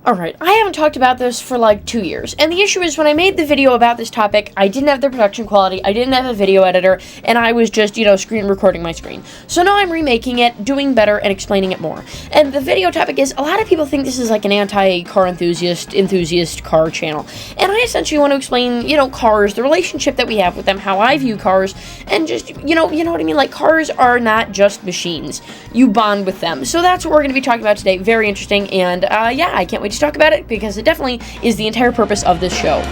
Alright, I haven't talked about this for like 2 years, and the issue is when I made the video about this topic, I didn't have the production quality, I didn't have a video editor, and I was just, screen recording my screen. So now I'm remaking it, doing better, and explaining it more. And the video topic is, a lot of people think this is like an anti-car enthusiast car channel. And I essentially want to explain, cars, the relationship that we have with them, how I view cars, and just, you know what I mean? Like, cars are not just machines. You bond with them. So that's what we're going to be talking about today. Very interesting, and yeah, I can't wait to talk about it because it definitely is the entire purpose of this show.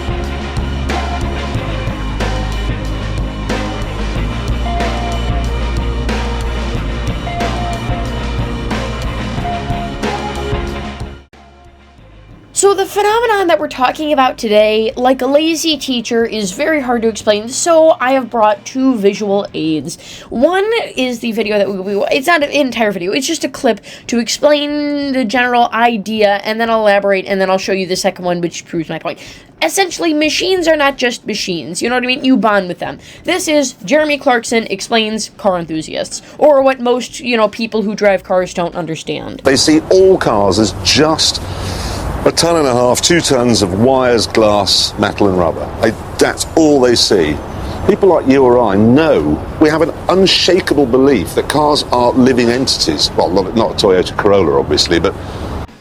So the phenomenon that we're talking about today, like a lazy teacher, is very hard to explain, so I have brought two visual aids. One is the video that it's not an entire video, it's just a clip to explain the general idea, and then I'll elaborate, and then I'll show you the second one, which proves my point. Essentially, machines are not just machines, you know what I mean? You bond with them. This is Jeremy Clarkson Explains Car Enthusiasts, or what most, people who drive cars don't understand. They see all cars as just 1.5 tons, 2 tons of wires, glass, metal and rubber. That's all they see. People like you or I know, we have an unshakable belief that cars are living entities. Well, not a Toyota Corolla, obviously, but...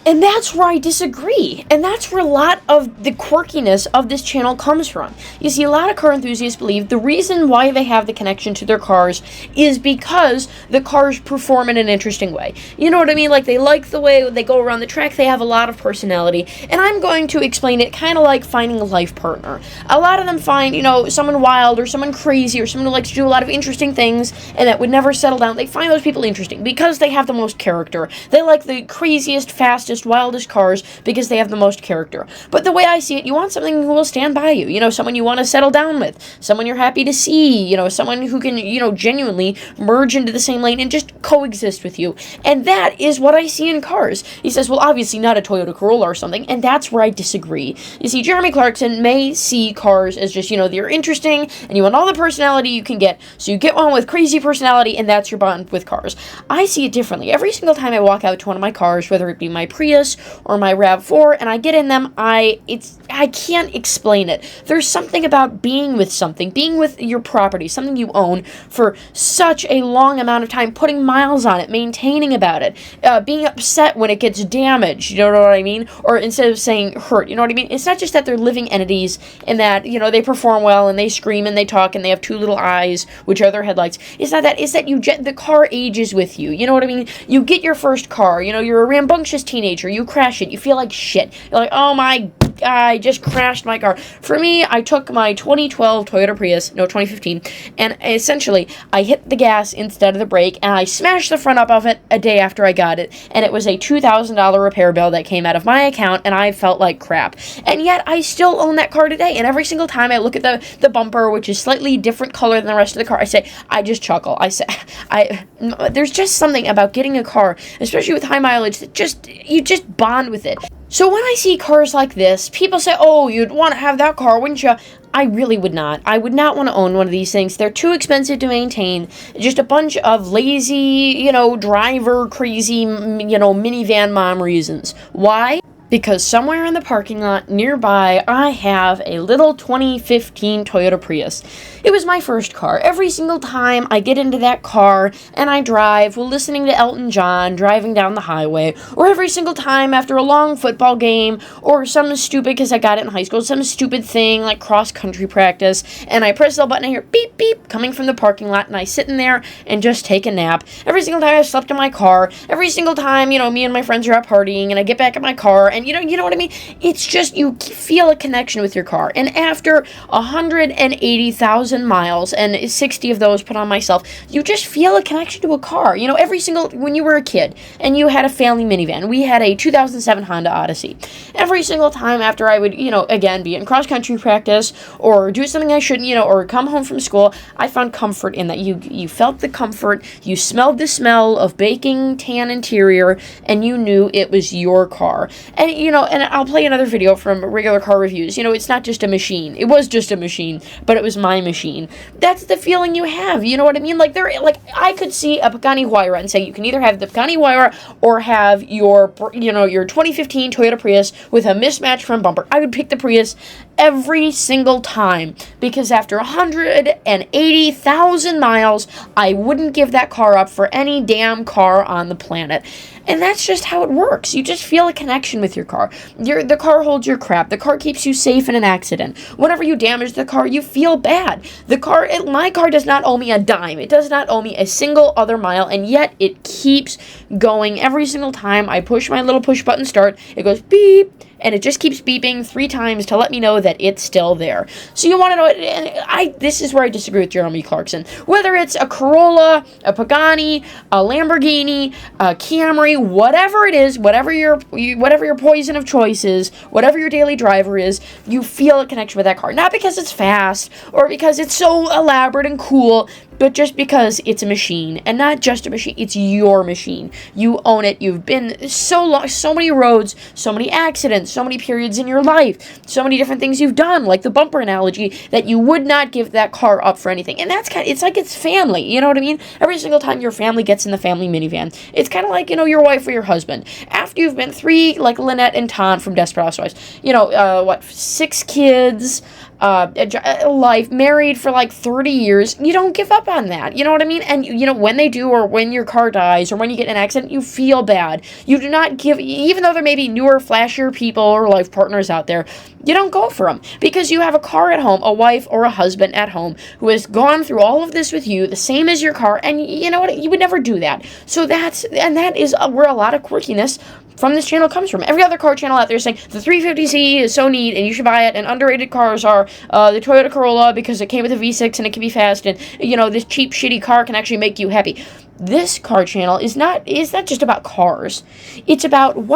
And that's where I disagree, and that's where a lot of the quirkiness of this channel comes from. You see, a lot of car enthusiasts believe the reason why they have the connection to their cars is because the cars perform in an interesting way. You know what I mean? Like, they like the way they go around the track, they have a lot of personality, and I'm going to explain it kind of like finding a life partner. A lot of them find, someone wild, or someone crazy, or someone who likes to do a lot of interesting things, and that would never settle down. They find those people interesting because they have the most character. They like the craziest, fastest, wildest cars because they have the most character. But the way I see it, you want something who will stand by you, someone you want to settle down with, someone you're happy to see, someone who can, genuinely merge into the same lane and just coexist with you. And that is what I see in cars. He says, well, obviously not a Toyota Corolla or something, and that's where I disagree. You see, Jeremy Clarkson may see cars as just, they're interesting, and you want all the personality you can get, so you get one with crazy personality, and that's your bond with cars. I see it differently. Every single time I walk out to one of my cars, whether it be my Prius or my RAV4, and I get in them, I can't explain it. There's something about being with your property, something you own for such a long amount of time, putting miles on it, maintaining about it, being upset when it gets damaged, you know what I mean? Or instead of saying hurt, you know what I mean? It's not just that they're living entities and that, they perform well and they scream and they talk and they have two little eyes, which are their headlights. It's not that. It's that the car ages with you. You know what I mean? You get your first car, you're a rambunctious teenager, you crash it, you feel like shit. You're like, oh my, I just crashed my car. For me, I took my 2012 Toyota Prius, 2015, and essentially, I hit the gas instead of the brake, and I smashed the front up of it a day after I got it, and it was a $2,000 repair bill that came out of my account, and I felt like crap. And yet, I still own that car today, and every single time I look at the bumper, which is slightly different color than the rest of the car, I just chuckle. There's just something about getting a car, especially with high mileage, that you just bond with it. So when I see cars like this, people say, oh, you'd want to have that car, wouldn't you? I really would not. I would not want to own one of these things. They're too expensive to maintain. Just a bunch of lazy, driver, crazy, minivan mom reasons. Why? Because somewhere in the parking lot nearby, I have a little 2015 Toyota Prius. It was my first car. Every single time I get into that car and I drive while listening to Elton John driving down the highway, or every single time after a long football game, or something stupid because I got it in high school, some stupid thing like cross-country practice, and I press the button and I hear beep, beep coming from the parking lot, and I sit in there and just take a nap. Every single time I've slept in my car, every single time, me and my friends are out partying, and I get back in my car, and you know what I mean? It's just, you feel a connection with your car. And after 180,000 miles, and 60 of those put on myself, you just feel a connection to a car. When you were a kid, and you had a family minivan, we had a 2007 Honda Odyssey. Every single time after I would, again, be in cross-country practice, or do something I shouldn't, or come home from school, I found comfort in that. You felt the comfort, you smelled the smell of baking tan interior, and you knew it was your car. And and I'll play another video from regular car reviews. It's not just a machine. It was just a machine, but it was my machine. That's the feeling you have. You know what I mean? Like, I could see a Pagani Huayra and say you can either have the Pagani Huayra or have your 2015 Toyota Prius with a mismatched front bumper. I would pick the Prius every single time, because after 180,000 miles, I wouldn't give that car up for any damn car on the planet. And that's just how it works. You just feel a connection with your car. The car holds your crap. The car keeps you safe in an accident. Whenever you damage the car, you feel bad. My car does not owe me a dime. It does not owe me a single other mile, and yet it keeps going. Every single time I push my little push button start, it goes beep, and it just keeps beeping 3 times to let me know that it's still there. So you want to know, this is where I disagree with Jeremy Clarkson. Whether it's a Corolla, a Pagani, a Lamborghini, a Camry, whatever it is, whatever your poison of choice is, whatever your daily driver is, you feel a connection with that car. Not because it's fast or because it's so elaborate and cool, but just because it's a machine. And not just a machine, it's your machine. You own it. You've been so long, so many roads, so many accidents, so many periods in your life, so many different things you've done, like the bumper analogy, that you would not give that car up for anything. And that's it's like it's family, you know what I mean? Every single time your family gets in the family minivan, it's kind of like, your wife or your husband. After you've been 3, like Lynette and Ton from Desperate Housewives, 6 kids, life, married for like 30 years, you don't give up on that, you know what I mean? And when they do, or when your car dies, or when you get in an accident, you feel bad. You do not give, even though there may be newer, flashier people or life partners out there, you don't go for them, because you have a car at home, a wife or a husband at home who has gone through all of this with you, the same as your car, and you know what, you would never do that. So that is where a lot of quirkiness from this channel comes from. Every other car channel out there is saying the 350Z is so neat and you should buy it, and underrated cars are the Toyota Corolla because it came with a V6 and it can be fast, and this cheap shitty car can actually make you happy. This car channel is not just about cars. It's about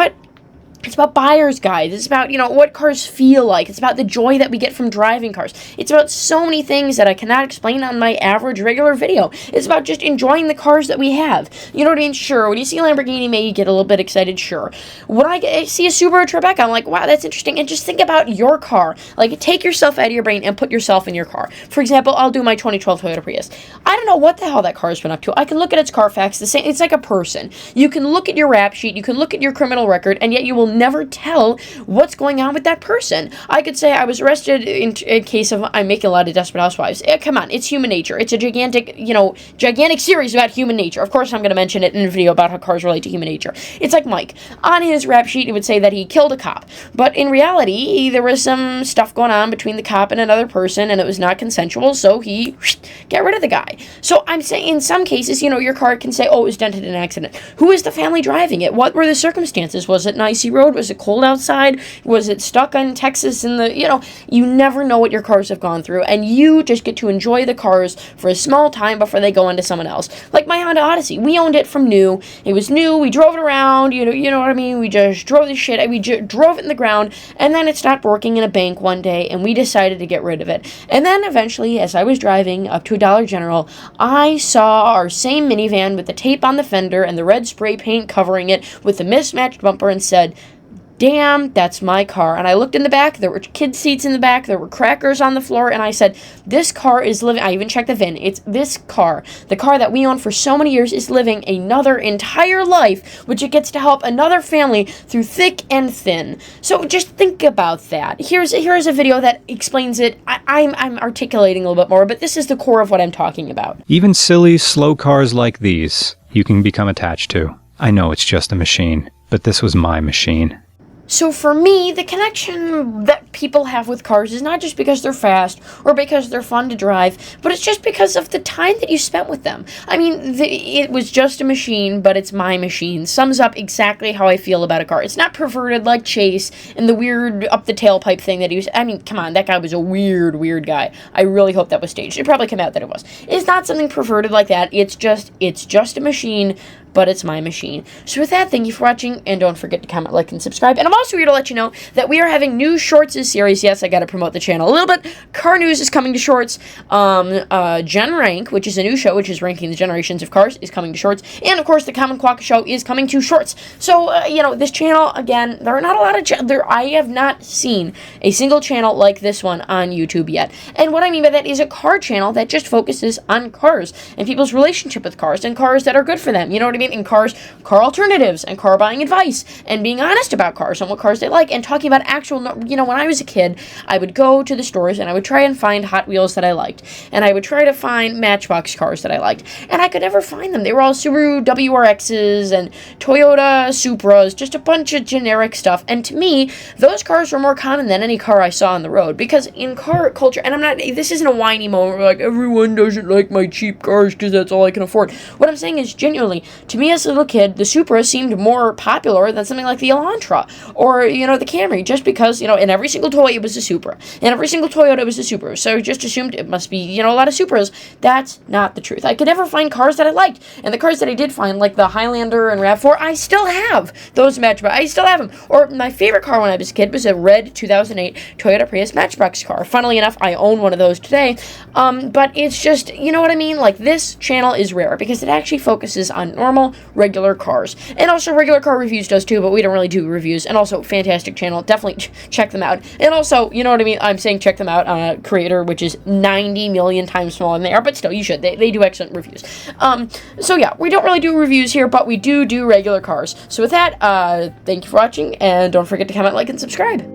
buyer's guides. It's about, what cars feel like. It's about the joy that we get from driving cars. It's about so many things that I cannot explain on my average regular video. It's about just enjoying the cars that we have. You know what I mean? Sure, when you see a Lamborghini, maybe you get a little bit excited, sure. When I see a Subaru Tribeca, I'm like, wow, that's interesting. And just think about your car. Like, take yourself out of your brain and put yourself in your car. For example, I'll do my 2012 Toyota Prius. I don't know what the hell that car's been up to. I can look at its Carfax, it's like a person. You can look at your rap sheet, you can look at your criminal record, and yet you will never tell what's going on with that person. I could say I was arrested in case of, I'm making a lot of Desperate Housewives. Come on, it's human nature. It's a gigantic series about human nature. Of course I'm going to mention it in a video about how cars relate to human nature. It's like Mike. On his rap sheet, he would say that he killed a cop. But in reality, there was some stuff going on between the cop and another person, and it was not consensual, so he got rid of the guy. So I'm saying in some cases, your car can say, oh, it was dented in an accident. Who is the family driving it? What were the circumstances? Was it an icy road? Was it cold outside? Was it stuck on Texas in the, you never know what your cars have gone through, and you just get to enjoy the cars for a small time before they go into someone else. Like my Honda Odyssey. We owned it from new. It was new. We drove it around, you know what I mean? We just drove the shit. We drove it in the ground, and then it stopped working in a bank one day, and we decided to get rid of it. And then eventually, as I was driving up to a Dollar General, I saw our same minivan with the tape on the fender and the red spray paint covering it with the mismatched bumper, and said, damn, that's my car. And I looked in the back, there were kid seats in the back, there were crackers on the floor, and I said, this car is living, I even checked the VIN, it's this car, the car that we own for so many years, is living another entire life, which it gets to help another family through thick and thin. So just think about that. Here's a video that explains it. I'm articulating a little bit more, but this is the core of what I'm talking about. Even silly, slow cars like these, you can become attached to. I know it's just a machine, but this was my machine. So for me, the connection that people have with cars is not just because they're fast or because they're fun to drive, but it's just because of the time that you spent with them. I mean, it was just a machine, but it's my machine. Sums up exactly how I feel about a car. It's not perverted like Chase and the weird up the tailpipe thing that he was. I mean, come on, that guy was a weird guy. I really hope that was staged. It probably came out that it was. It's not something perverted like that. It's just a machine. but it's my machine. So with that, thank you for watching, and don't forget to comment, like, and subscribe. And I'm also here to let you know that we are having new Shorts series. Yes, I gotta promote the channel a little bit. Car News is coming to Shorts. Gen Rank, which is a new show, which is ranking the generations of cars, is coming to Shorts. And, of course, the Common Quack Show is coming to Shorts. So, this channel, again, there are not a lot of... I have not seen a single channel like this one on YouTube yet. And what I mean by that is a car channel that just focuses on cars and people's relationship with cars and cars that are good for them. You know what I mean? And car alternatives and car buying advice and being honest about cars and what cars they like and talking about actual... when I was a kid, I would go to the stores and I would try and find Hot Wheels that I liked. And I would try to find Matchbox cars that I liked. And I could never find them. They were all Subaru WRXs and Toyota Supras, just a bunch of generic stuff. And to me, those cars were more common than any car I saw on the road. Because in car culture, and this isn't a whiny moment where, like, everyone doesn't like my cheap cars because that's all I can afford. What I'm saying is, genuinely, to me as a little kid, the Supra seemed more popular than something like the Elantra or, the Camry, just because, in every single toy it was a Supra. In every single Toyota it was a Supra. So I just assumed it must be, a lot of Supras. That's not the truth. I could never find cars that I liked. And the cars that I did find, like the Highlander and RAV4, I still have those Matchbox. I still have them. Or my favorite car when I was a kid was a red 2008 Toyota Prius Matchbox car. Funnily enough, I own one of those today. But it's just, you know what I mean? Like, this channel is rare because it actually focuses on normal, regular cars. And also regular car reviews does too, but we don't really do reviews. And also, fantastic channel. Definitely check them out. And also, you know what I mean? I'm saying check them out on a creator, which is 90 million times smaller than they are, but still, you should. They do excellent reviews. So yeah, we don't really do reviews here, but we do regular cars. So with that, thank you for watching, and don't forget to comment, like, and subscribe.